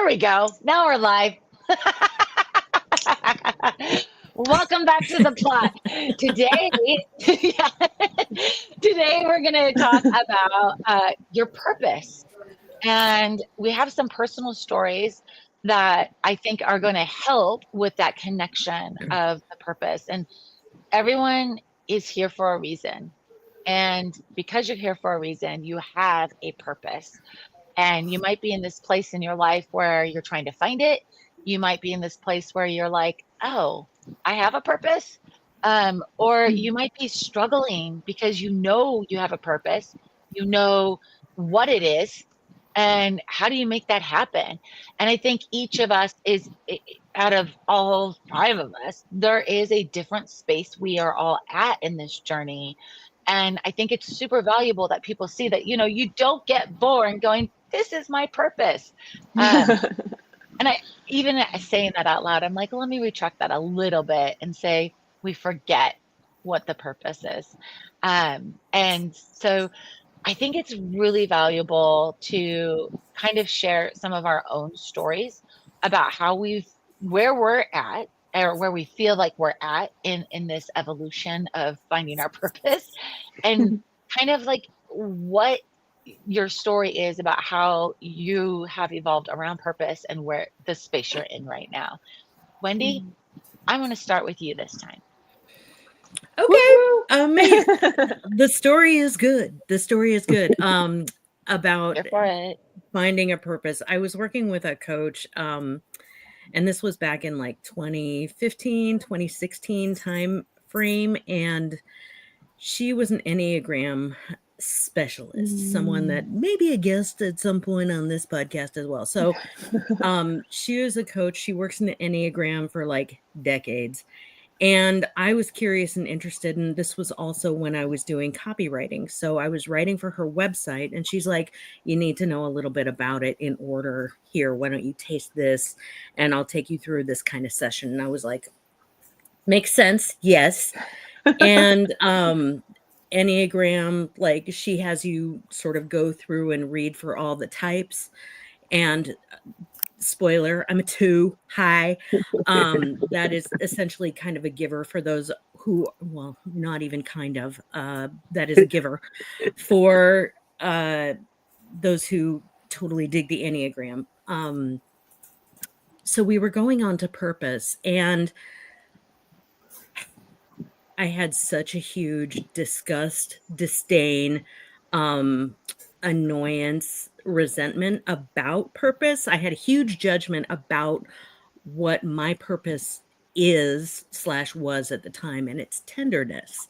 we go. Now we're live. Welcome back to the plot. Today, yeah, today we're going to talk about your purpose. And we have some personal stories that I think are going to help with that connection of the purpose. And everyone is here for a reason. And because you're here for a reason, you have a purpose. And you might be in this place in your life where you're trying to find it. You might be in this place where you're like, oh, I have a purpose. Or you might be struggling because you know you have a purpose, you know what it is, and how do you make that happen? And I think each of us is, out of all five of us, there is a different space we are all at in this journey. And I think it's super valuable that people see that, you don't get bored going, this is my purpose. And I even saying that out loud, I'm like, let me retract that a little bit and say, we forget what the purpose is. And so I think it's really valuable to kind of share some of our own stories about where we're at, or where we feel like we're at in this evolution of finding our purpose, and kind of like what your story is about how you have evolved around purpose and where the space you're in right now. Wendy, I'm going to start with you this time. Okay. The story is good. About finding a purpose. I was working with a coach, and this was back in like 2015, 2016 time frame. And she was an Enneagram specialist, someone that may be a guest at some point on this podcast as well. So she was a coach. She works in the Enneagram for like decades. And I was curious and interested. And this was also when I was doing copywriting. So I was writing for her website. And she's like, you need to know a little bit about it in order. Here, why don't you taste this? And I'll take you through this kind of session. And I was like, makes sense. Yes. And Enneagram, like she has you sort of go through and read for all the types. And spoiler, I'm a 2. Hi. That is essentially kind of a giver for those who, well, not even kind of, that is a giver for those who totally dig the Enneagram. So we were going on to purpose, and I had such a huge disgust, disdain, annoyance, resentment about purpose. I had a huge judgment about what my purpose is/was at the time, and it's tenderness.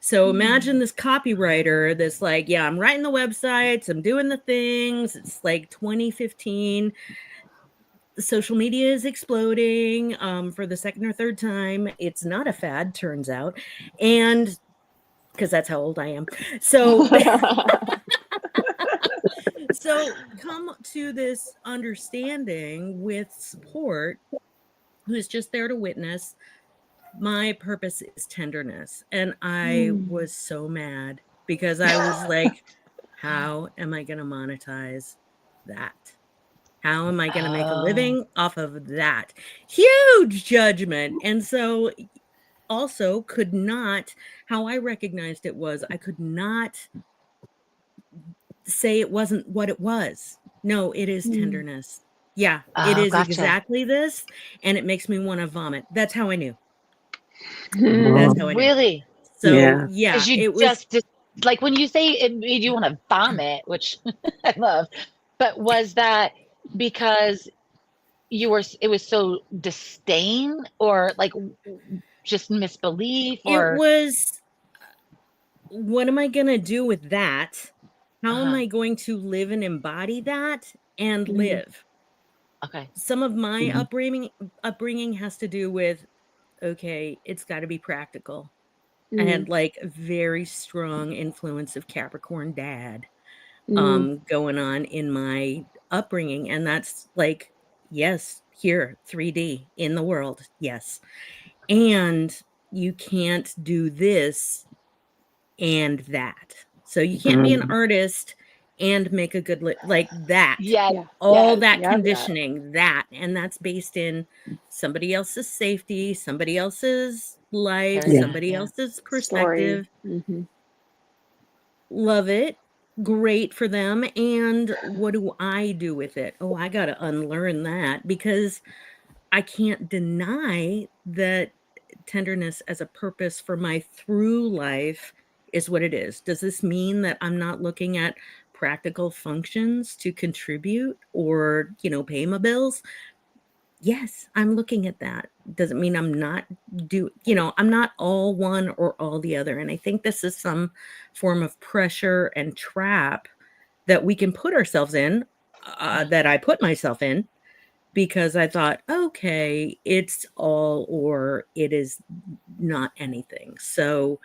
So imagine this copywriter that's like, yeah, I'm writing the websites, I'm doing the things. It's like 2015. Social media is exploding for the second or third time. It's not a fad, turns out. And because that's how old I am. So, so come to this understanding with support, who's just there to witness. My purpose is tenderness. And I was so mad because I was like, how am I going to monetize that? How am I going to make a living off of that? Huge judgment. And so also could not, how I recognized it was, I could not say it wasn't what it was. No, it is tenderness. Yeah, it is exactly this. And it makes me want to vomit. That's how I knew. That's how I knew. Really? So yeah, it was just like when you say it made you want to vomit, which I love, but was that because it was so disdain, or like just misbelief, or it was, what am I going to do with that? How am I going to live and embody that and live? Okay. Some of my upbringing has to do with, okay, it's got to be practical. I had like a very strong influence of Capricorn dad going on in my upbringing. And that's like, yes, here, 3D in the world. Yes. And you can't do this and that. So you can't be an artist and make a good like that. Yes. Yeah. All Yes. that Yeah. conditioning, and that's based in somebody else's safety, somebody else's life, Paradigm. Yeah. somebody Yeah. else's Story. perspective. Mm-hmm. Love it. Great for them. And what do I do with it? Oh, I got to unlearn that, because I can't deny that tenderness as a purpose for my through life is what it is. Does this mean that I'm not looking at practical functions to contribute or, pay my bills? Yes, I'm looking at that. Doesn't mean I'm not I'm not all one or all the other. And I think this is some form of pressure and trap that we can put ourselves in, that I put myself in, because I thought, okay, it's all or it is not anything. So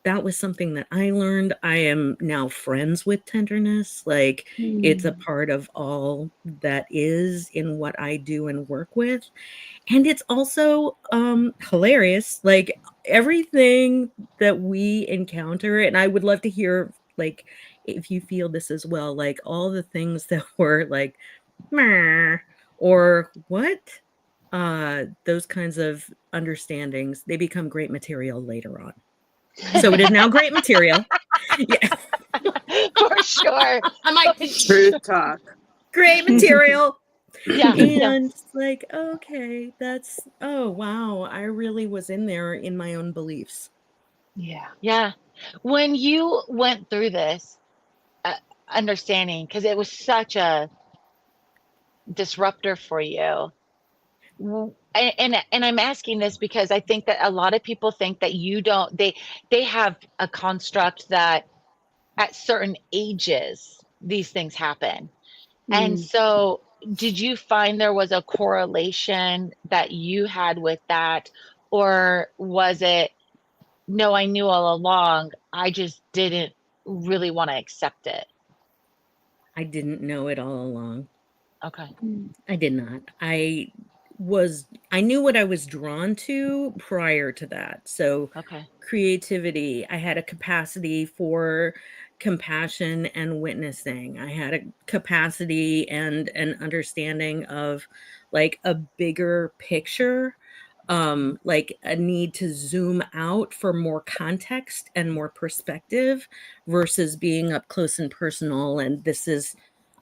that was something that I learned. I am now friends with tenderness. Like, it's a part of all that is in what I do and work with. And it's also hilarious. Like, everything that we encounter, and I would love to hear, like, if you feel this as well, like all the things that were like, "Meh," or what, those kinds of understandings, they become great material later on. So it is now great material. Yeah. For sure. I'm like, For True sure. talk. great material. Yeah. Yeah. And it's like, okay, oh, wow, I really was in there in my own beliefs. Yeah. Yeah. When you went through this, uh, understanding, because it was such a disruptor for you. And I'm asking this because I think that a lot of people think that you don't, they have a construct that at certain ages these things happen. And Mm. so did you find there was a correlation that you had with that, or was it, no, I knew all along, I just didn't really want to accept it? I didn't know it all along. Okay. Mm. I did not. I knew what I was drawn to prior to that. So Okay. creativity, I had a capacity for compassion and witnessing. I had a capacity and an understanding of like a bigger picture, like a need to zoom out for more context and more perspective versus being up close and personal. And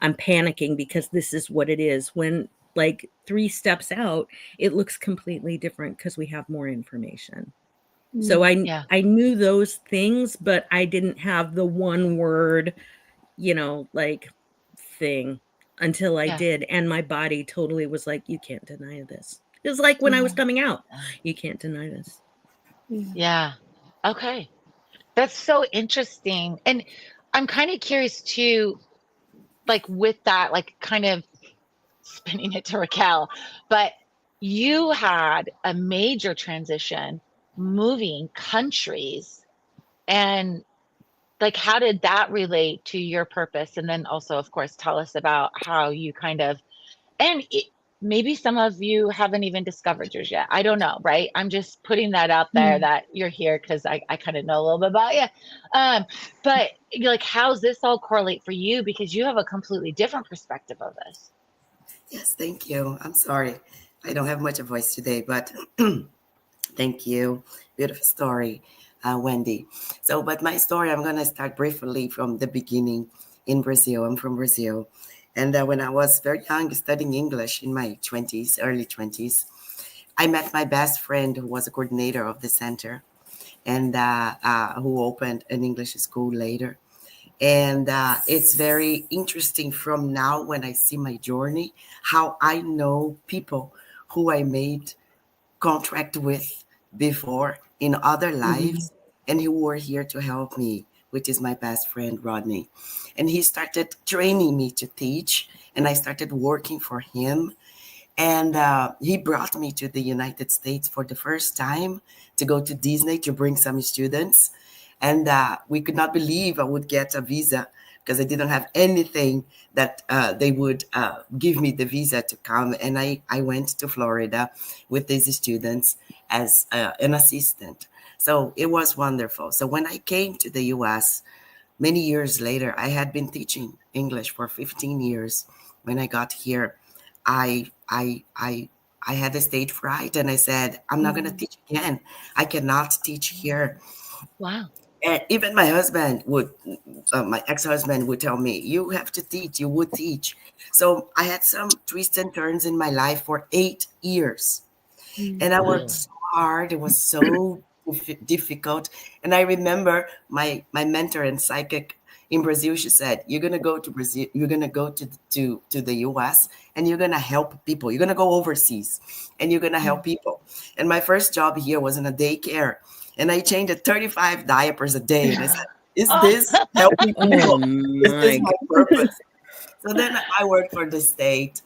I'm panicking because this is what it is. When like 3 steps out, it looks completely different because we have more information. So Mm. Yeah. I knew those things, but I didn't have the one word, like thing until I Yeah. did. And my body totally was like, you can't deny this. It was like when I was coming out, you can't deny this. Yeah. Yeah. Okay. That's so interesting. And I'm kind of curious too, like with that, like kind of spinning it to Raquel, but you had a major transition moving countries, and like how did that relate to your purpose? And then also, of course, tell us about how you kind of, and maybe some of you haven't even discovered yours yet. I don't know, right? I'm just putting that out there Mm. that you're here because I kind of know a little bit about you. But you're like, how's this all correlate for you? Because you have a completely different perspective of this. Yes, thank you. I'm sorry. I don't have much of a voice today, but thank you. Beautiful story, Wendy. So, but my story, I'm going to start briefly from the beginning in Brazil. I'm from Brazil. And when I was very young, studying English in my 20s, early 20s, I met my best friend who was a coordinator of the center and who opened an English school later. And it's very interesting from now when I see my journey, how I know people who I made contract with before in other lives and who were here to help me, which is my best friend, Rodney. And he started training me to teach, and I started working for him. And he brought me to the United States for the first time to go to Disney to bring some students. And we could not believe I would get a visa because I didn't have anything that they would give me the visa to come. And I went to Florida with these students as an assistant. So it was wonderful. So when I came to the US, many years later, I had been teaching English for 15 years. When I got here, I I I I had a stage fright, and I said, I'm not going to teach again. I cannot teach here. Wow. And even my husband would, my ex-husband would tell me, you have to teach, you would teach. So I had some twists and turns in my life for 8 years. And I worked so hard. It was so difficult. And I remember my mentor and psychic in Brazil, she said, you're going to go to Brazil, you're going to go to the US, and you're going to help people. You're going to go overseas and you're going to help people. And my first job here was in a daycare. And I changed 35 diapers a day. And I said, is this helping people? Is this my purpose? So then I worked for the state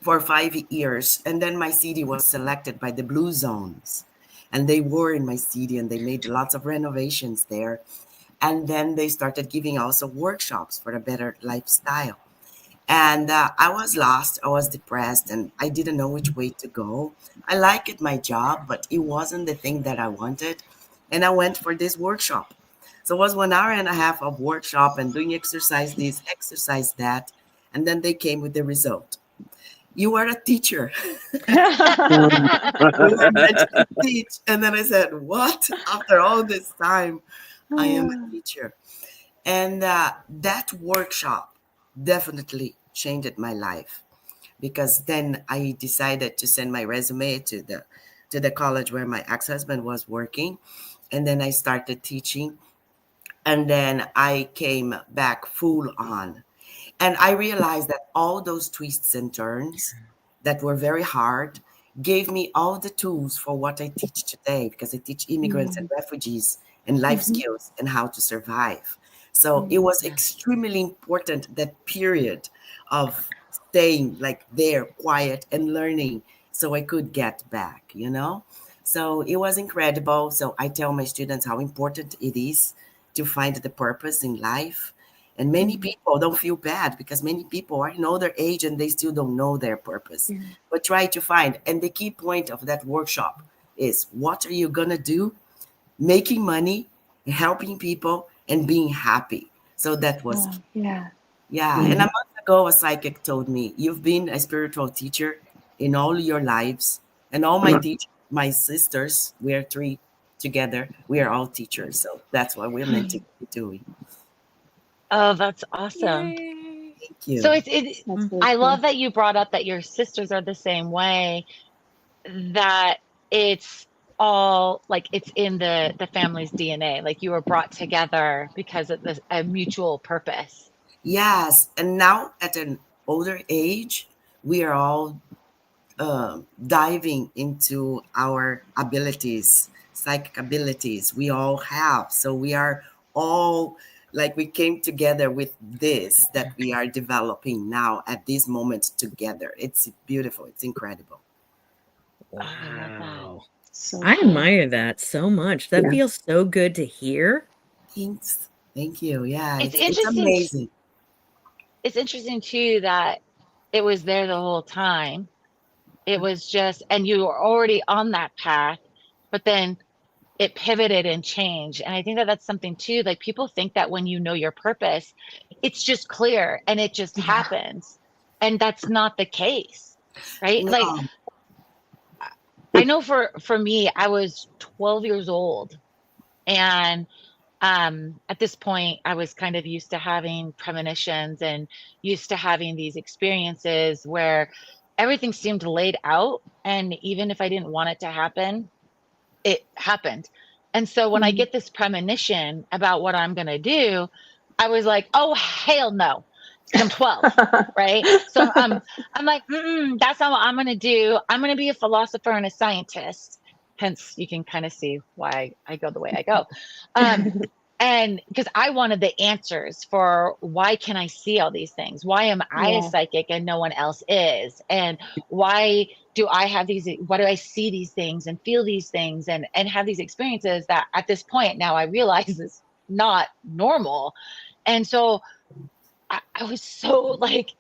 for 5 years. And then my city was selected by the Blue Zones. And they were in my city, and they made lots of renovations there. And then they started giving also workshops for a better lifestyle. And I was lost, I was depressed, and I didn't know which way to go. I liked my job, but it wasn't the thing that I wanted. And I went for this workshop. So it was 1.5 hours of workshop and doing exercise this, exercise that. And then they came with the result. You are a teacher. You were meant to teach. And then I said, what? After all this time, I am a teacher. And that workshop definitely changed my life, because then I decided to send my resume to the college where my ex-husband was working. And then I started teaching. And then I came back full on. And I realized that all those twists and turns that were very hard gave me all the tools for what I teach today, because I teach immigrants and refugees and life skills and how to survive. So it was extremely important, that period of staying like there, quiet and learning, so I could get back, you know? So it was incredible. So I tell my students how important it is to find the purpose in life. And many people don't feel bad, because many people are in older age and they still don't know their purpose. But try to find. And the key point of that workshop is, what are you going to do? Making money, helping people, and being happy. So that was key. Yeah. And a month ago, a psychic told me, you've been a spiritual teacher in all your lives. And all my sisters, we are 3 together. We are all teachers. So that's what we're meant to be doing. Oh, that's awesome. Yay. Thank you. So That's really I cool. love that you brought up that your sisters are the same way, that it's all like it's in the family's DNA. Like you were brought together because of a mutual purpose. Yes. And now at an older age, we are all diving into our abilities, psychic abilities we all have. So we are all like, we came together with this that we are developing now at this moment together. It's beautiful. It's incredible. Oh, I love that. Wow. So I cool. admire that so much. That feels so good to hear. Thanks. Thank you. Yeah, It's it's interesting. amazing. It's interesting too that it was there the whole time. It was just, and you were already on that path, but then it pivoted and changed. And I think that that's something too. Like people think that when you know your purpose, it's just clear and it just happens. And that's not the case, right? No. Like I know for me, I was 12 years old, and at this point I was kind of used to having premonitions and used to having these experiences where everything seemed laid out, and even if I didn't want it to happen, it happened. And so when I get this premonition about what I'm going to do, I was like, oh hell no, because I'm 12. Right. So I'm like, that's not what I'm going to do. I'm going to be a philosopher and a scientist. Hence you can kind of see why I go the way I go. And because I wanted the answers for, why can I see all these things? Why am I a psychic and no one else is? And why do I have these, why do I see these things and feel these things and have these experiences that at this point now I realize is not normal. And so I was so like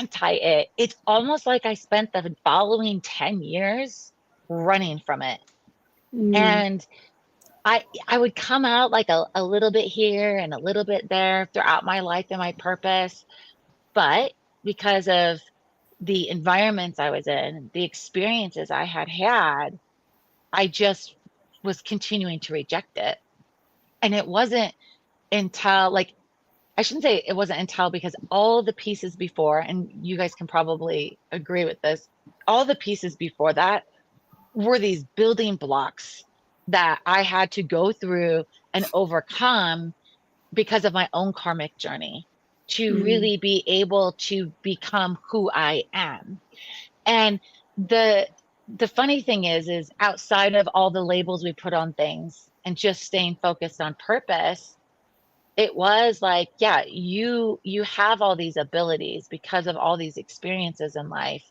anti it. It's almost like I spent the following 10 years running from it. And I would come out like a little bit here and a little bit there throughout my life and my purpose. But because of the environments I was in, the experiences I had had, I just was continuing to reject it. And it wasn't until like, I shouldn't say it wasn't until, because all the pieces before, and you guys can probably agree with this, all the pieces before that were these building blocks that I had to go through and overcome because of my own karmic journey to Mm. really be able to become who I am. And the the funny thing is outside of all the labels we put on things and just staying focused on purpose, it was like, yeah, you have all these abilities because of all these experiences in life.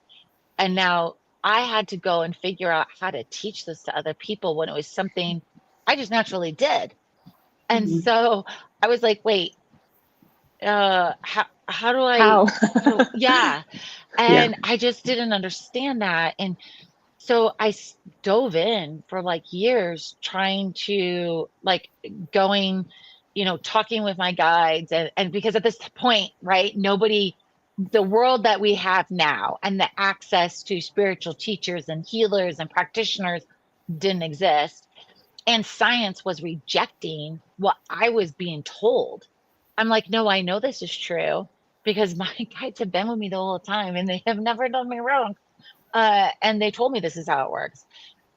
And now I had to go and figure out how to teach this to other people when it was something I just naturally did. And Mm. so I was like, wait, how do I, How? yeah. Yeah. And I just didn't understand that. And so dove in for like years trying to like going, talking with my guides and because at this point, right, nobody, the world that we have now and the access to spiritual teachers and healers and practitioners didn't exist. And science was rejecting what I was being told. I'm like, no, I know this is true because my guides have been with me the whole time and they have never done me wrong. And they told me this is how it works,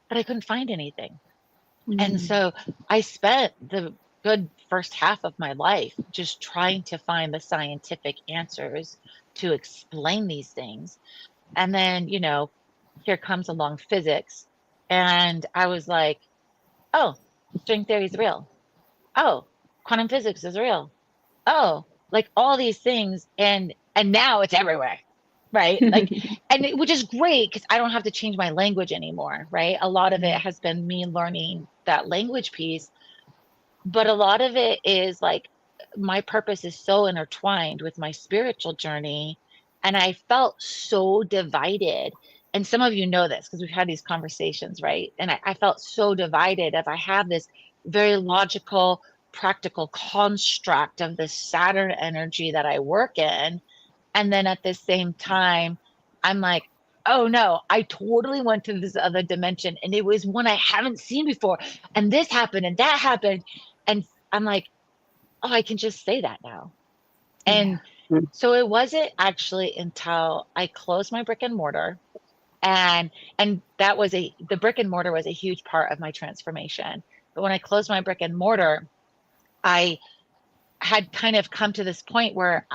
but I couldn't find anything. And Mm. so I spent the good first half of my life just trying to find the scientific answers to explain these things. And then, here comes along physics. And I was like, oh, string theory is real. Oh, quantum physics is real. Oh, like all these things. And now it's everywhere. Right. Like, which is great because I don't have to change my language anymore. Right. A lot of it has been me learning that language piece, but a lot of it is like my purpose is so intertwined with my spiritual journey. And I felt so divided. And some of you know this because we've had these conversations, right? And I felt so divided if I have this very logical, practical construct of the Saturn energy that I work in. And then at the same time, I'm like, oh no, I totally went to this other dimension and it was one I haven't seen before. And this happened and that happened. And I'm like, oh, I can just say that now. Yeah. And so it wasn't actually until I closed my brick and mortar and that was the brick and mortar was a huge part of my transformation. But when I closed my brick and mortar, I had kind of come to this point where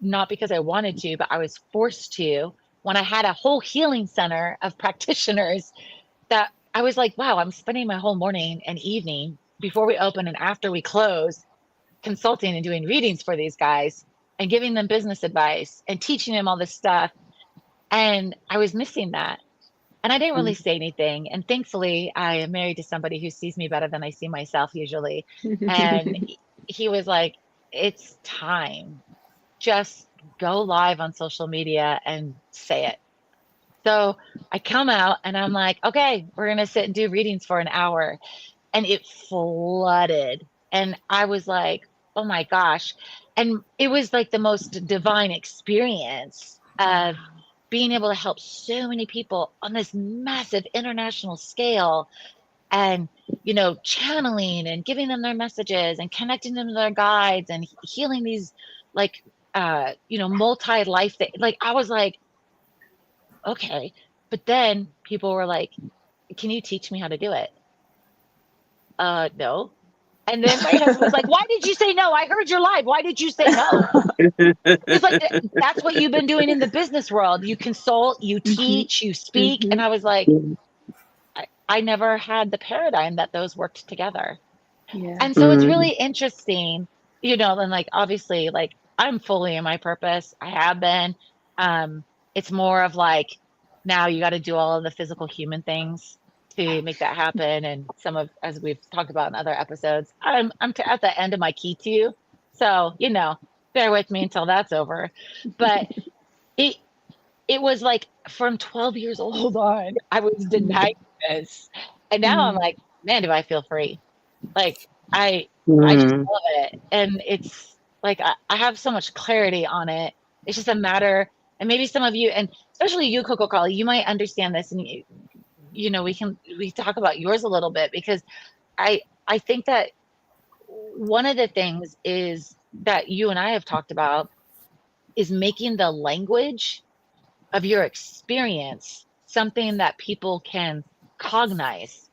not because I wanted to, but I was forced to when I had a whole healing center of practitioners that I was like, wow, I'm spending my whole morning and evening before we open and after we close consulting and doing readings for these guys and giving them business advice and teaching them all this stuff. And I was missing that. And I didn't really say anything. And thankfully, I am married to somebody who sees me better than I see myself usually. And he was like, it's time. Just go live on social media and say it. So I come out and I'm like, okay, we're going to sit and do readings for an hour. And it flooded. And I was like, oh my gosh. And it was like the most divine experience of being able to help so many people on this massive international scale and, channeling and giving them their messages and connecting them to their guides and healing these like, multi-life thing. Like I was like, okay. But then people were like, can you teach me how to do it? No. And then my husband was like, why did you say no? I heard your live. Why did you say no? It's like, that's what you've been doing in the business world. You consult, you teach, you speak. And I was like, I never had the paradigm that those worked together. Yeah. And so it's really interesting, and like, obviously, like I'm fully in my purpose. I have been. It's more of like, now you got to do all of the physical human things to make that happen. And as we've talked about in other episodes, I'm at the end of my key too. So, bear with me until that's over. But it was like from 12 years old on, I was denied this. And now I'm like, man, do I feel free. Like I just love it. And it's like I have so much clarity on it. It's just a matter, and maybe some of you, and especially you, Coco Collie, you might understand this, and you know, we talk about yours a little bit, because I think that one of the things is that you and I have talked about is making the language of your experience something that people can cognize,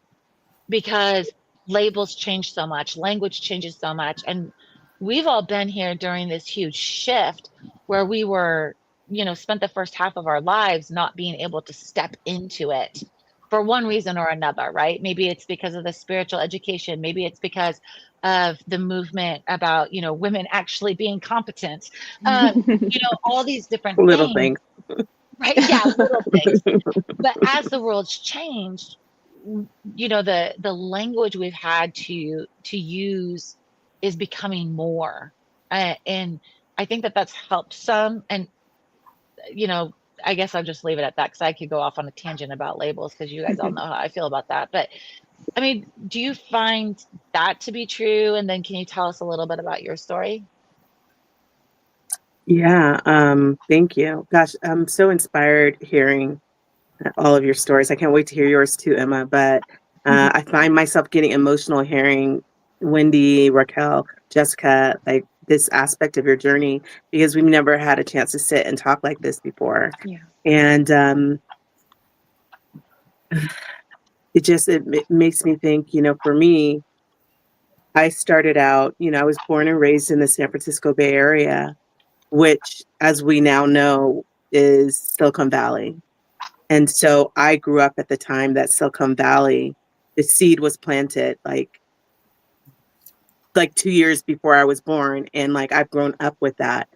because labels change so much, language changes so much. And we've all been here during this huge shift where we were, you know, spent the first half of our lives not being able to step into it for one reason or another, right? Maybe it's because of the spiritual education, maybe it's because of the movement about, you know, women actually being competent, you know, all these different Little things, things. right? Yeah, little things. But as the world's changed, you know, the language we've had to use is becoming more, and I think that that's helped some. And you know, I guess I'll just leave it at that, because I could go off on a tangent about labels, because you guys all know how I feel about that. But I mean, do you find that to be true? And then can you tell us a little bit about your story? Yeah, thank you. Gosh, I'm so inspired hearing all of your stories. I can't wait to hear yours too, Emma. But I find myself getting emotional hearing Wendy, Raquel, Jessica, like this aspect of your journey, because we've never had a chance to sit and talk like this before. Yeah. And it makes me think, you know, for me, I started out, you know, I was born and raised in the San Francisco Bay Area, which, as we now know, is Silicon Valley. And so I grew up at the time that Silicon Valley, the seed was planted like 2 years before I was born. And like I've grown up with that.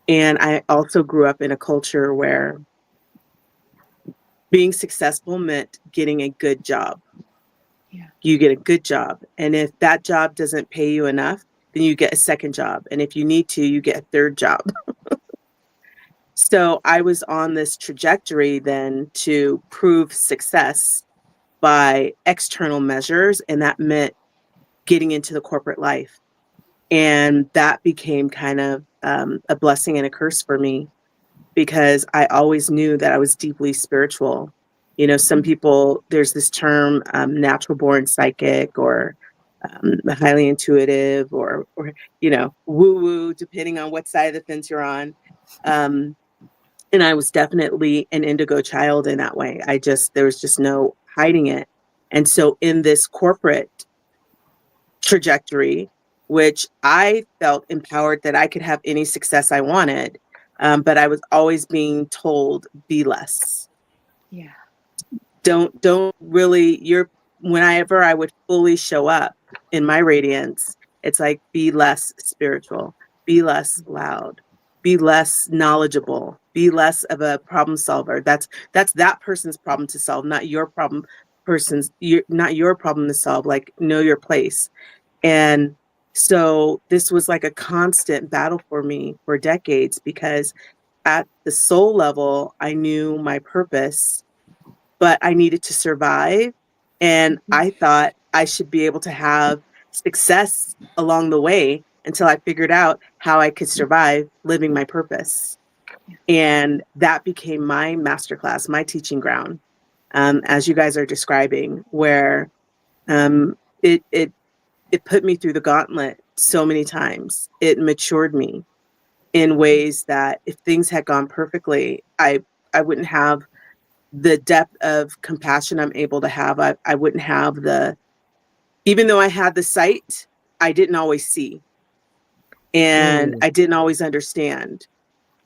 And I also grew up in a culture where being successful meant getting a good job. Yeah. You get a good job. And if that job doesn't pay you enough, then you get a second job. And if you need to, you get a third job. So I was on this trajectory then to prove success by external measures, and that meant getting into the corporate life. And that became kind of a blessing and a curse for me, because I always knew that I was deeply spiritual. You know, some people, there's this term, natural born psychic, or highly intuitive, or you know, woo woo, depending on what side of the fence you're on. And I was definitely an indigo child in that way. There was just no hiding it. And so in this corporate trajectory, which I felt empowered that I could have any success I wanted, but I was always being told, be less. Yeah. Don't really, whenever I would fully show up in my radiance, it's like, be less spiritual, be less loud, be less knowledgeable, be less of a problem solver. That's that person's problem to solve, not your problem. Not your problem to solve. Like, know your place. And so this was like a constant battle for me for decades, because at the soul level, I knew my purpose, but I needed to survive. And I thought I should be able to have success along the way until I figured out how I could survive living my purpose. And that became my masterclass, my teaching ground, as you guys are describing, where it put me through the gauntlet so many times. It matured me in ways that if things had gone perfectly, I wouldn't have the depth of compassion I'm able to have. I wouldn't have even though I had the sight, I didn't always see. And I didn't always understand.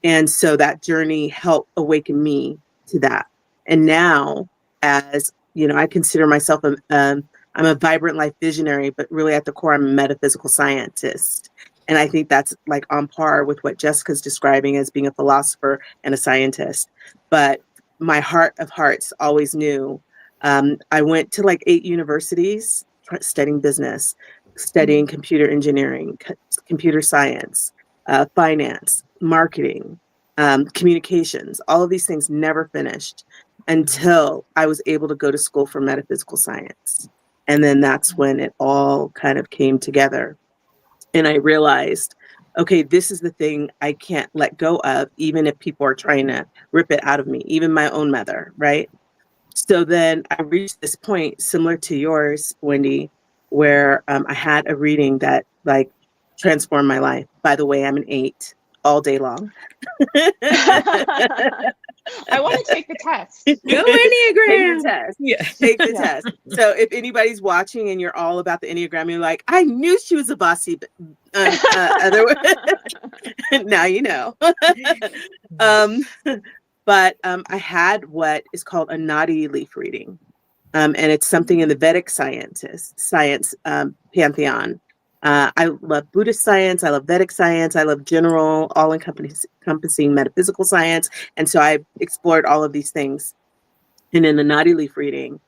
And so that journey helped awaken me to that. And now, as you know, I consider myself I'm a vibrant life visionary, but really at the core, I'm a metaphysical scientist. And I think that's like on par with what Jessica's describing as being a philosopher and a scientist. But my heart of hearts always knew. I went to like 8 universities studying business, studying computer engineering, computer science, finance, marketing, communications. All of these things never finished until I was able to go to school for metaphysical science. And then that's when it all kind of came together. And I realized, okay, this is the thing I can't let go of, even if people are trying to rip it out of me, even my own mother, right? So then I reached this point similar to yours, Wendy, where I had a reading that like transformed my life. By the way, I'm an 8 all day long. I want to take the test. Go Take the Enneagram. test. Yeah. Take the Yeah. test. So if anybody's watching and you're all about the Enneagram, you're like, I knew she was a bossy other. Now you know. But I had what is called a naughty leaf reading. And it's something in the Vedic science pantheon. I love Buddhist science. I love Vedic science. I love general, all-encompassing metaphysical science. And so I explored all of these things. And in the naughty leaf reading,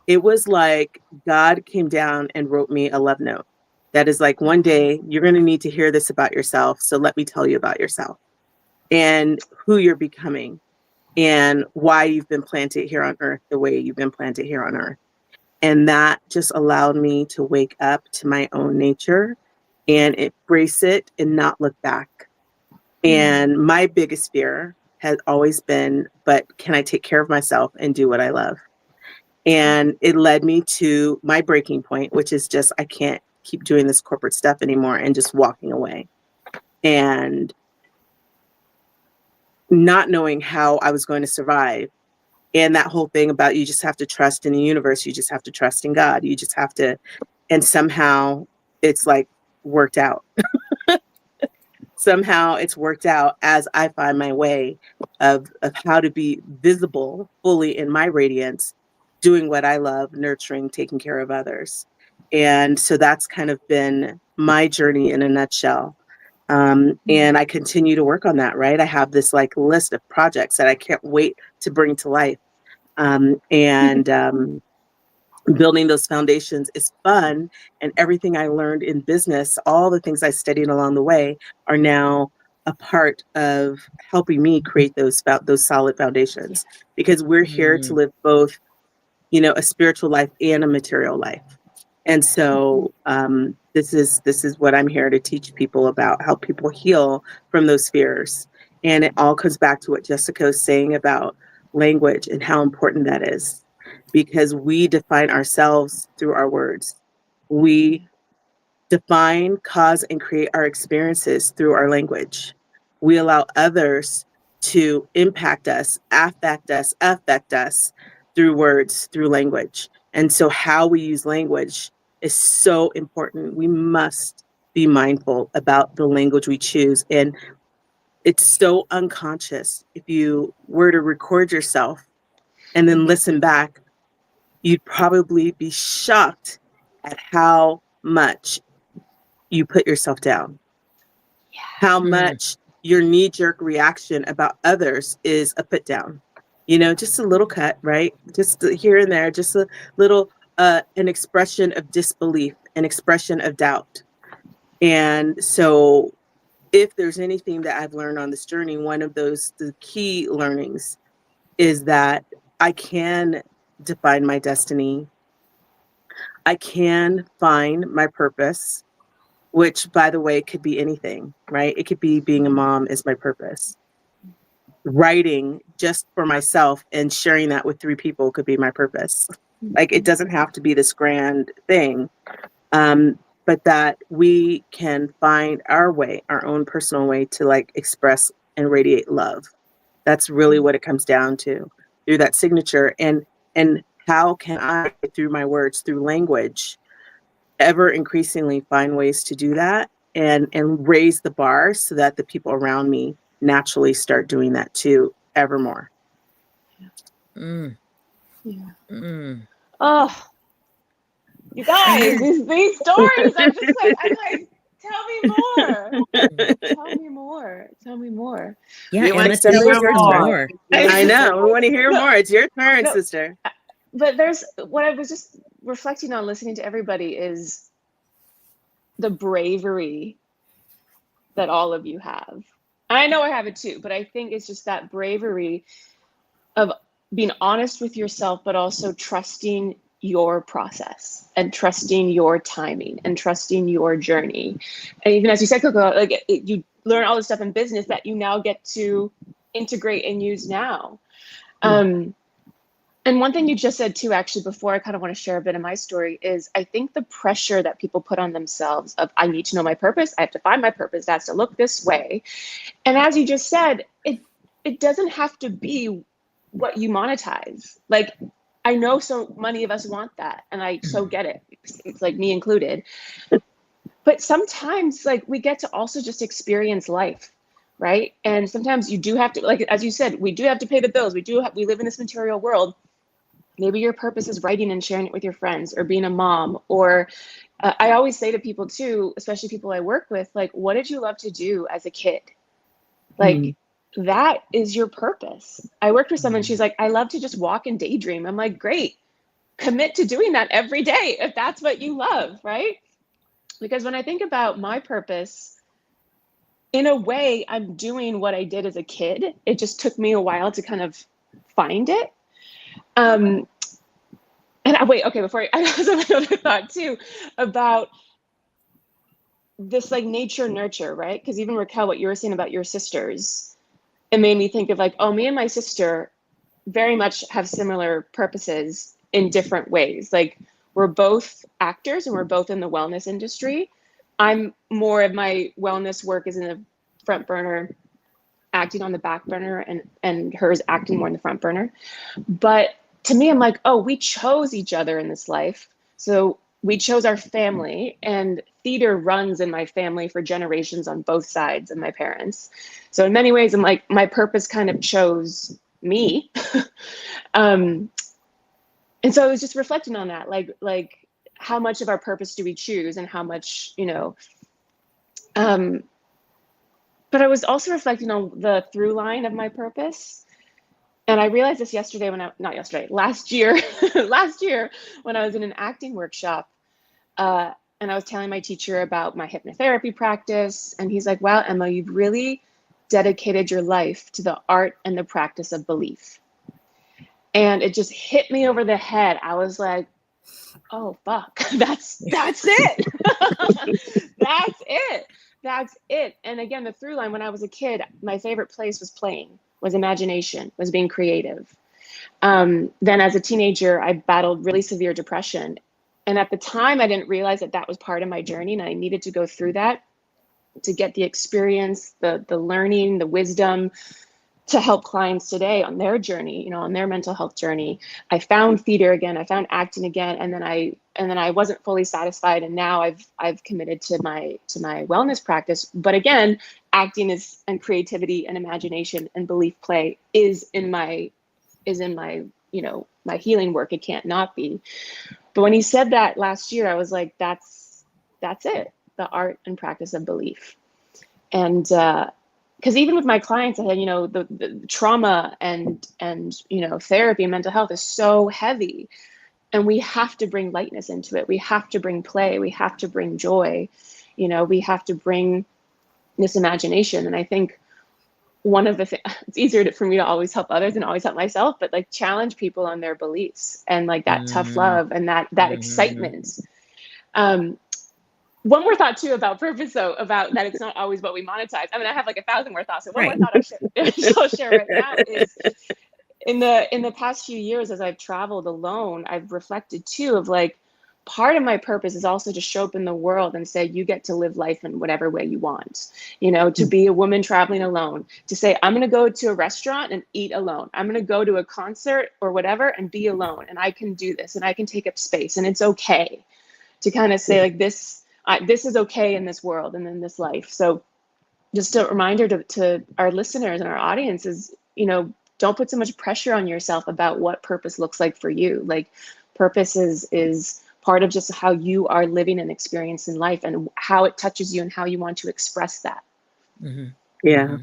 it was like God came down and wrote me a love note. That is like, one day you're going to need to hear this about yourself. So let me tell you about yourself and who you're becoming and why you've been planted here on earth the way you've been planted here on earth. And that just allowed me to wake up to my own nature and embrace it and not look back. And my biggest fear has always been, but can I take care of myself and do what I love? And it led me to my breaking point, which is just, I can't keep doing this corporate stuff anymore, and just walking away. And not knowing how I was going to survive. And that whole thing about you just have to trust in the universe. You just have to trust in God. You just have to, and somehow it's like worked out. Somehow it's worked out as I find my way of how to be visible fully in my radiance, doing what I love, nurturing, taking care of others. And so that's kind of been my journey in a nutshell. And I continue to work on that, right? I have this like list of projects that I can't wait to bring to life. Building those foundations is fun. And everything I learned in business, all the things I studied along the way, are now a part of helping me create those solid foundations, because we're here to live both, a spiritual life and a material life. And so this is what I'm here to teach people about, how people heal from those fears. And it all comes back to what Jessica was saying about language and how important that is, because we define ourselves through our words. We define, cause, and create our experiences through our language. We allow others to impact us, affect us through words, through language. And so how we use language is so important. We must be mindful about the language we choose. And it's so unconscious. If you were to record yourself and then listen back, you'd probably be shocked at how much you put yourself down. How much your knee-jerk reaction about others is a put down. Just a little cut, right? Just here and there, just a little, an expression of disbelief, an expression of doubt. And so if there's anything that I've learned on this journey, one of the key learnings is that I can define my destiny. I can find my purpose, which, by the way, could be anything, right? It could be being a mom is my purpose. Writing just for myself and sharing that with 3 people could be my purpose. Like, it doesn't have to be this grand thing, but that we can find our way, our own personal way to like express and radiate love. That's really what it comes down to, through that signature. And how can I, through my words, through language, ever increasingly find ways to do that and raise the bar so that the people around me naturally start doing that too, ever more. Oh, you guys, these stories, I'm like, tell me more. Tell me more. Yeah, We want Emma, to tell hear us more. more. I know. We want to hear more. It's your turn, sister. But what I was just reflecting on listening to everybody is the bravery that all of you have. I know I have it too, but I think it's just that bravery of being honest with yourself, but also trusting your process and trusting your timing and trusting your journey. And even as you said, Coco, like you learn all this stuff in business that you now get to integrate and use now. And one thing you just said too, actually, before I kind of want to share a bit of my story, is I think the pressure that people put on themselves of, I need to know my purpose, I have to find my purpose, that's to look this way. And as you just said, it doesn't have to be what you monetize. Like, I know so many of us want that, and I so get it. It's like me included. But sometimes, like, we get to also just experience life, right? And sometimes you do have to, like, as you said, we do have to pay the bills. We live in this material world. Maybe your purpose is writing and sharing it with your friends, or being a mom, or I always say to people too, especially people I work with, like, what did you love to do as a kid? Like, that is your purpose. I worked with someone, she's like, I love to just walk and daydream. I'm like, great, commit to doing that every day if that's what you love, right? Because when I think about my purpose, in a way, I'm doing what I did as a kid. It just took me a while to kind of find it. And before I have another thought too about this, like, nature nurture, right? Because even Raquel, what you were saying about your sisters, it made me think of like, oh, me and my sister very much have similar purposes in different ways. Like, we're both actors and we're both in the wellness industry. I'm more of my wellness work is in the front burner, acting on the back burner, and hers acting more in the front burner. But to me, I'm like, oh, we chose each other in this life. So we chose our family, and theater runs in my family for generations on both sides of my parents. So in many ways, I'm like, my purpose kind of chose me. And so I was just reflecting on that, like how much of our purpose do we choose, and how much, but I was also reflecting on the through line of my purpose. And I realized this last year when I was in an acting workshop, and I was telling my teacher about my hypnotherapy practice. And he's like, wow, Emma, you've really dedicated your life to the art and the practice of belief. And it just hit me over the head. I was like, oh, fuck, that's it. That's it. And again, the through line, when I was a kid, my favorite place was playing, was imagination, was being creative. Then as a teenager, I battled really severe depression. And at the time, I didn't realize that that was part of my journey, and I needed to go through that to get the experience, the learning, the wisdom, to help clients today on their journey, on their mental health journey. I found theater again, I found acting again, and then I wasn't fully satisfied, and now I've committed to my wellness practice. But again, acting and creativity and imagination and belief play is in my my healing work. It can't not be. But when he said that last year, I was like, that's it, the art and practice of belief. And because even with my clients, I had, the trauma and therapy and mental health is so heavy, and we have to bring lightness into it. We have to bring play. We have to bring joy. We have to bring this imagination. And I think one of the things, it's easier for me to always help others and always help myself, but like challenge people on their beliefs and like that tough love and that excitement. One more thought too about purpose, though, about that it's not always what we monetize. I mean, I have like 1,000 more thoughts. So one more thought I'll share right now is in the past few years, as I've traveled alone, I've reflected too of like, part of my purpose is also to show up in the world and say, you get to live life in whatever way you want, to be a woman traveling alone, to say, I'm going to go to a restaurant and eat alone. I'm going to go to a concert or whatever and be alone. And I can do this, and I can take up space, and it's okay to kind of say like this is okay in this world and in this life. So just a reminder to our listeners and our audience is, don't put so much pressure on yourself about what purpose looks like for you. Like, purpose is part of just how you are living and experiencing life, and how it touches you and how you want to express that. Mm-hmm. Yeah.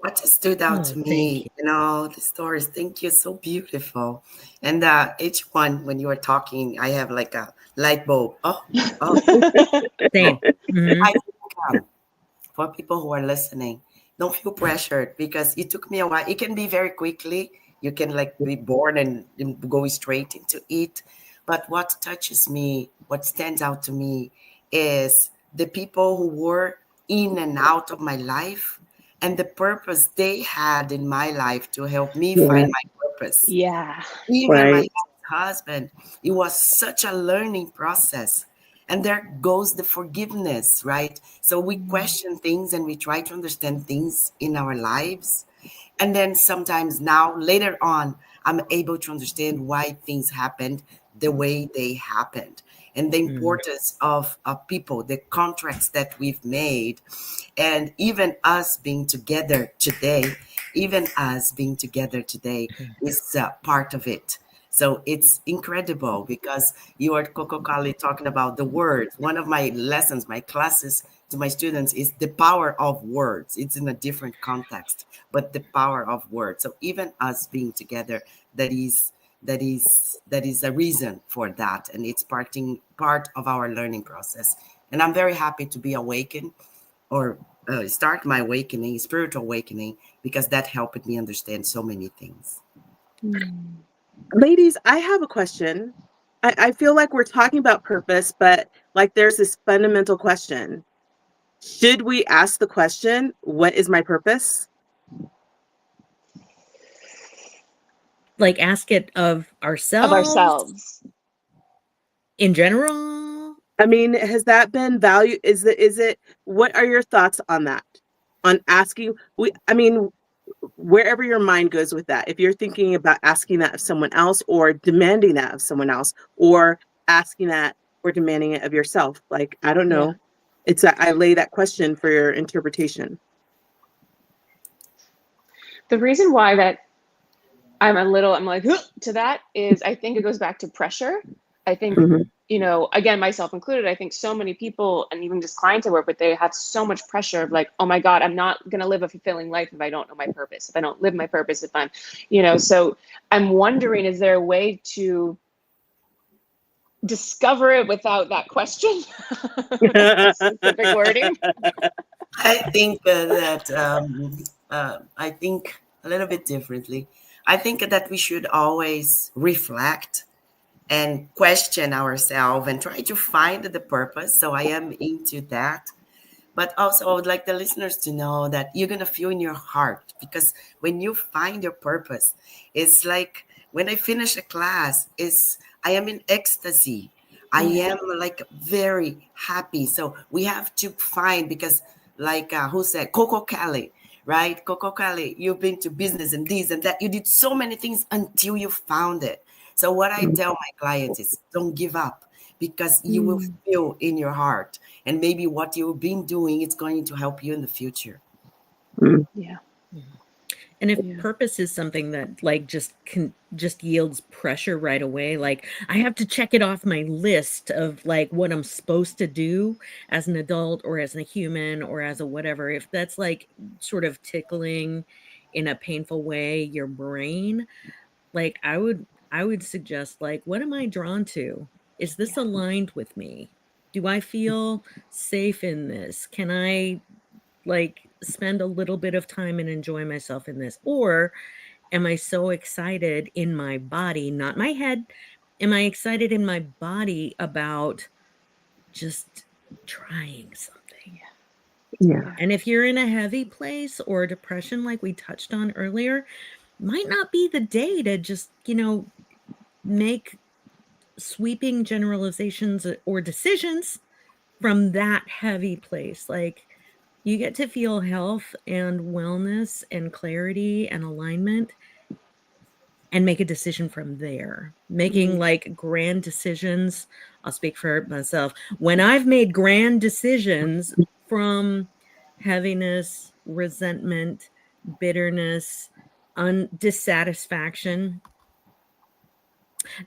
What just stood out to me, the stories, thank you, so beautiful. And each one, when you were talking, I have like a light bulb. Oh. Same. Mm-hmm. I think, for people who are listening, don't feel pressured, because it took me a while. It can be very quickly, You can like be born and go straight into it. But what touches me, what stands out to me, is the people who were in and out of my life and the purpose they had in my life to help me Yeah. find my purpose. Yeah. Even my Right. husband, it was such a learning process. And there goes the forgiveness, right? So we question things and we try to understand things in our lives. And then sometimes now, later on, I'm able to understand why things happened the way they happened and the importance of people, the contracts that we've made, and even us being together today, is part of it. So it's incredible because you are Coco Kali talking about the words. One of my lessons, my classes to my students is the power of words. It's in a different context, but the power of words. So even us being together, that is a reason for that, and it's part of our learning process. And I'm very happy to be awakened or start my awakening, spiritual awakening, because that helped me understand so many things. Ladies, I have a question. I feel like we're talking about purpose, but like there's this fundamental question. Should we ask the question, what is my purpose? Like ask it of ourselves in general. I mean, has that been value? Is it, what are your thoughts on that? On asking, wherever your mind goes with that, if you're thinking about asking that of someone else or demanding that of someone else or asking that or demanding it of yourself, like, I don't know. I lay that question for your interpretation. The reason why that I'm like to that is I think it goes back to pressure. I think, again, myself included, I think so many people and even just clients I work with, they have so much pressure of like, oh my God, I'm not going to live a fulfilling life if I don't know my purpose, if I don't live my purpose, if I'm, so I'm wondering, is there a way to discover it without that question? Specific wording. I think I think a little bit differently. I think that we should always reflect and question ourselves and try to find the purpose. So I am into that. But also, I would like the listeners to know that you're going to feel in your heart, because when you find your purpose, it's like when I finish a class, I am in ecstasy. I am like very happy. So we have to find, because like who said, Coco Kelly, right? Coco Kelly, you've been to business and this and that. You did so many things until you found it. So what I tell my clients is don't give up, because you will feel in your heart, and maybe what you've been doing is going to help you in the future. Yeah. And if purpose is something that like just yields pressure right away, like I have to check it off my list of like what I'm supposed to do as an adult or as a human or as a whatever, if that's like sort of tickling in a painful way your brain, like I would suggest, like, what am I drawn to? Is this aligned with me? Do I feel safe in this? Can I like spend a little bit of time and enjoy myself in this? Or am I so excited in my body, not my head? Am I excited in my body about just trying something? Yeah. And if you're in a heavy place or depression, like we touched on earlier, might not be the day to just, make sweeping generalizations or decisions from that heavy place. Like, you get to feel health and wellness and clarity and alignment and make a decision from there. Making like grand decisions. I'll speak for myself. When I've made grand decisions from heaviness, resentment, bitterness, dissatisfaction,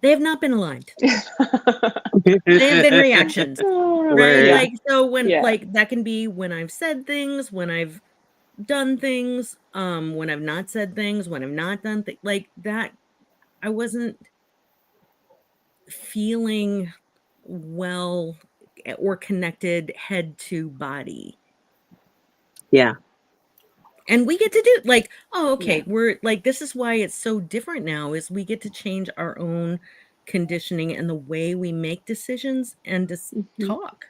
they have not been aligned. They have been reactions. Right? Word. Like, so when like that can be when I've said things, when I've done things, when I've not said things, when I've not done things like that. I wasn't feeling well or connected head to body. Yeah. And we get to do like, oh, okay, Yeah. we're like, this is why it's so different now is we get to change our own conditioning and the way we make decisions and just talk.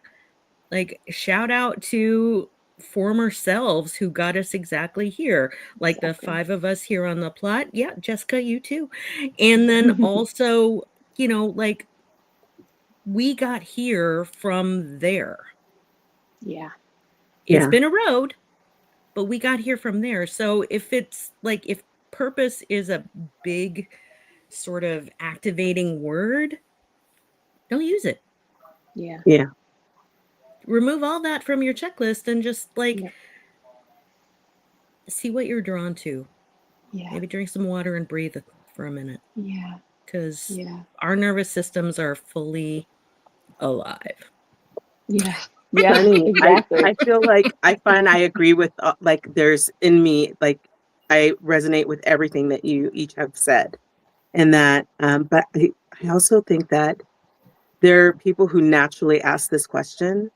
Like, shout out to former selves who got us exactly here. Like the 5 of us here on the plot. Yeah, Jessica, you too. And then also, you know, like we got here from there. Yeah. It's Yeah. been a road, but we got here from there. So if it's like, if purpose is a big sort of activating word, don't use it. Yeah. Yeah. Remove all that from your checklist and just like Yep. see what you're drawn to. Yeah. Maybe drink some water and breathe for a minute Yeah. because Yeah. our nervous systems are fully alive. Yeah. Yeah. Funny. Exactly. I feel like I find I agree with like there's in me like I resonate with everything that you each have said, and that but I also think that there are people who naturally ask this question,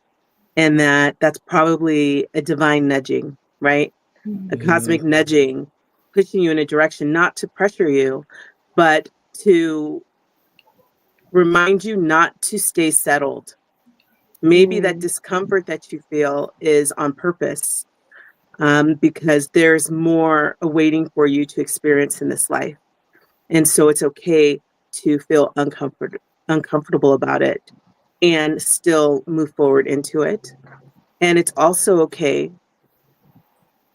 and that's probably a divine nudging, right? A cosmic nudging, pushing you in a direction, not to pressure you, but to remind you not to stay settled. Maybe that discomfort that you feel is on purpose, because there's more awaiting for you to experience in this life. And so it's okay to feel uncomfortable about it and still move forward into it. And it's also okay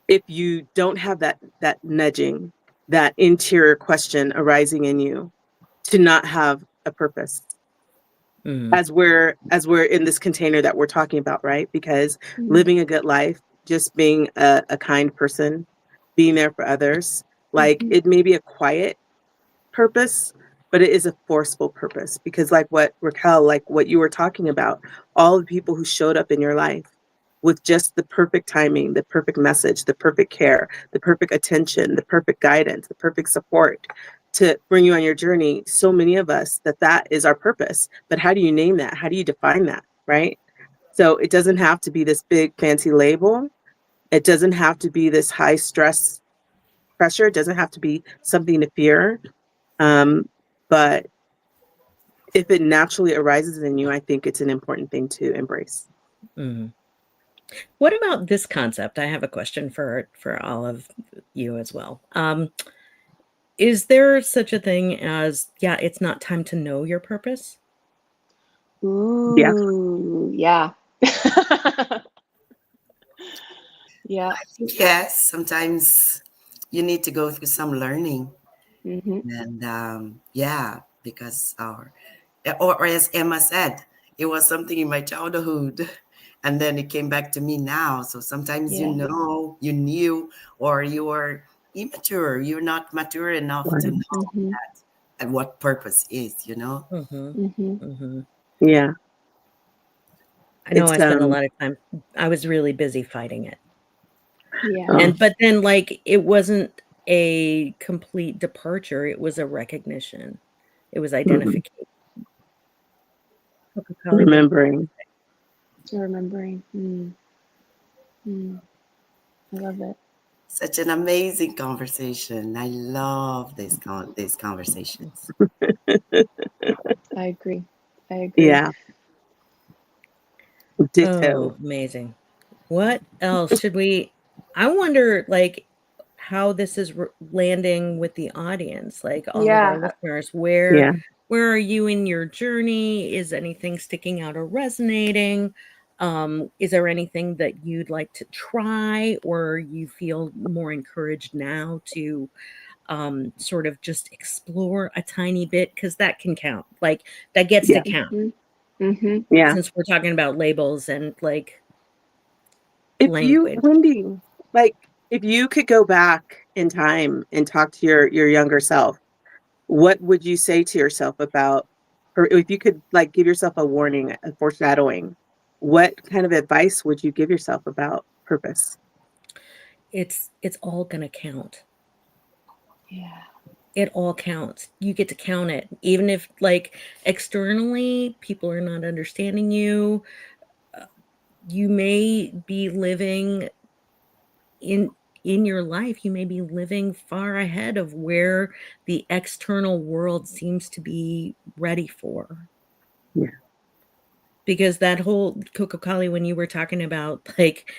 if you don't have that nudging, that interior question arising in you to not have a purpose. As we're in this container that we're talking about, right? Because living a good life, just being a kind person, being there for others, like it may be a quiet purpose, but it is a forceful purpose. Because like what Raquel, like what you were talking about, all the people who showed up in your life with just the perfect timing, the perfect message, the perfect care, the perfect attention, the perfect guidance, the perfect support to bring you on your journey. So many of us that is our purpose. But how do you name that? How do you define that? Right? So it doesn't have to be this big fancy label. It doesn't have to be this high stress pressure. It doesn't have to be something to fear. But if it naturally arises in you, I think it's an important thing to embrace. What about this concept? I have a question for all of you as well. Is there such a thing as, it's not time to know your purpose? Ooh, yeah. Yeah. Yes, sometimes you need to go through some learning. Mm-hmm. And yeah, because or as Emma said, it was something in my childhood and then it came back to me now. So sometimes Yeah. you knew, or you are immature, you're not mature enough to know Mm-hmm. that and what purpose is, you know. Mm-hmm. Yeah. I know I It's spent a lot of time, I was really busy fighting it. Yeah. But then like it wasn't a complete departure, it was a recognition. It was identification. remembering. Remembering. I love it. Such an amazing conversation. I love these conversations. I agree. Yeah. Ditto. Oh, amazing. What else should we? I wonder, like, how this is landing with the audience, like all of our listeners. Yeah. Where are you in your journey? Is anything sticking out or resonating? Is there anything that you'd like to try, or you feel more encouraged now to sort of just explore a tiny bit? Because that can count. Like that gets to count. Mm-hmm. Yeah. Since we're talking about labels and like If you, language. Wendy, like if you could go back in time and talk to your younger self, what would you say to yourself about, or if you could like give yourself a warning, a foreshadowing, what kind of advice would you give yourself about purpose? It's all gonna count. Yeah. It all counts. You get to count it. Even if like externally people are not understanding you, you may be living in in your life, you may be living far ahead of where the external world seems to be ready for. Yeah. Because that whole Coco Kali, when you were talking about like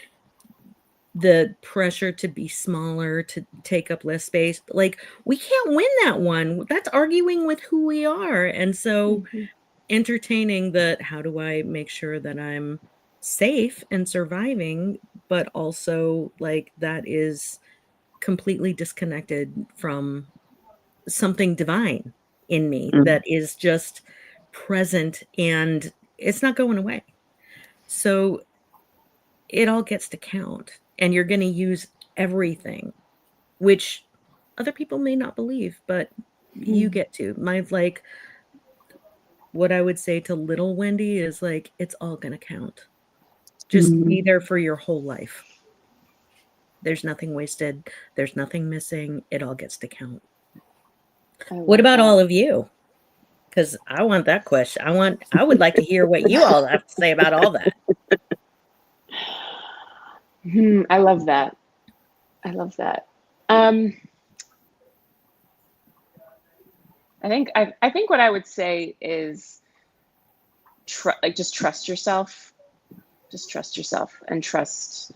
the pressure to be smaller, to take up less space, like we can't win that one. That's arguing with who we are. And so entertaining that, how do I make sure that I'm safe and surviving, but also like that is completely disconnected from something divine in me that is just present and it's not going away. So it all gets to count, and you're going to use everything, which other people may not believe, but you get to. My, like, what I would say to little Wendy is like, it's all going to count. Just be there for your whole life. There's nothing wasted. There's nothing missing. It all gets to count. What about all of you? Because I want that question. I would like to hear what you all have to say about all that. I love that. I love that. I think what I would say is just trust yourself. Just trust yourself and trust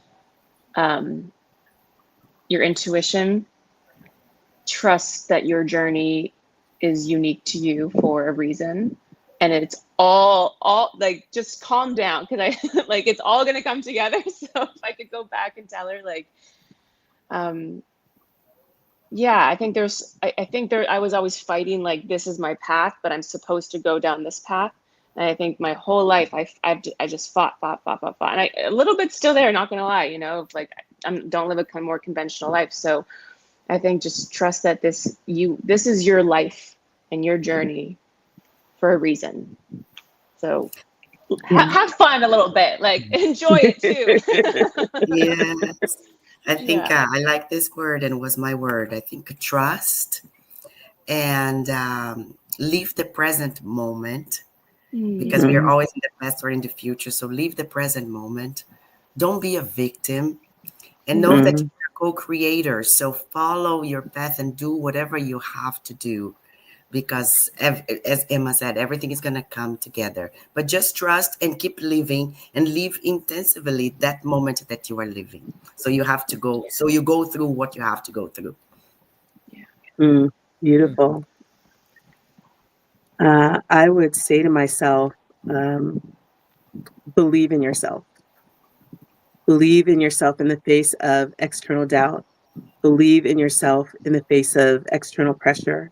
your intuition. Trust that your journey is unique to you for a reason. And it's all like, just calm down, because I like, it's all gonna come together. So if I could go back and tell her, like, yeah, I think I was always fighting, like, this is my path, but I'm supposed to go down this path. And I think my whole life, I just fought. And a little bit still there, not gonna lie, like, don't live a more conventional life. So I think just trust that this is your life and your journey for a reason. So have fun a little bit, like, enjoy it too. Yes. I think I like this word, and it was my word. I think trust and leave the present moment, because we are always in the past or in the future. So leave the present moment. Don't be a victim, and know that you're a co-creator. So follow your path and do whatever you have to do, because as Emma said, everything is going to come together. But just trust and keep living, and live intensively that moment that you are living. So you have to go. So you go through what you have to go through. Yeah. Beautiful. I would say to myself, believe in yourself. Believe in yourself in the face of external doubt. Believe in yourself in the face of external pressure.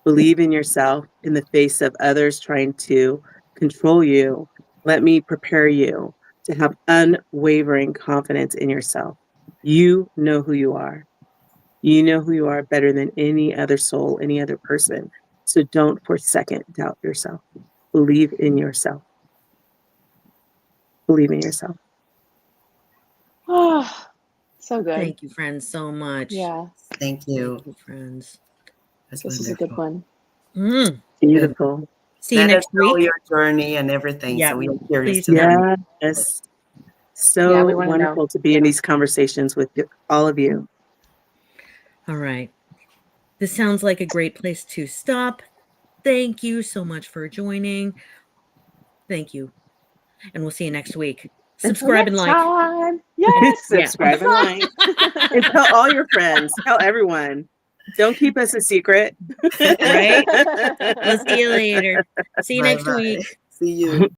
Believe in yourself in the face of others trying to control you. Let me prepare you to have unwavering confidence in yourself. You know who you are. You know who you are better than any other soul, any other person. So don't for a second doubt yourself. Believe in yourself. Believe in yourself. Oh, so good. Thank you, friends, so much. Yeah. Thank you. Thank you, friends. That's This wonderful. is a good one. Beautiful. See you next Let us know week. your journey and everything. Yeah, So we are curious please to know. Yes. So we wanna wonderful know. to be in these conversations with all of you. All right. This sounds like a great place to stop. Thank you so much for joining. Thank you. And we'll see you next week. Subscribe and like. Time. Yes. Subscribe and like. And tell all your friends. Tell everyone. Don't keep us a secret. Right? We'll see you later. See you next Bye-bye. week. See you.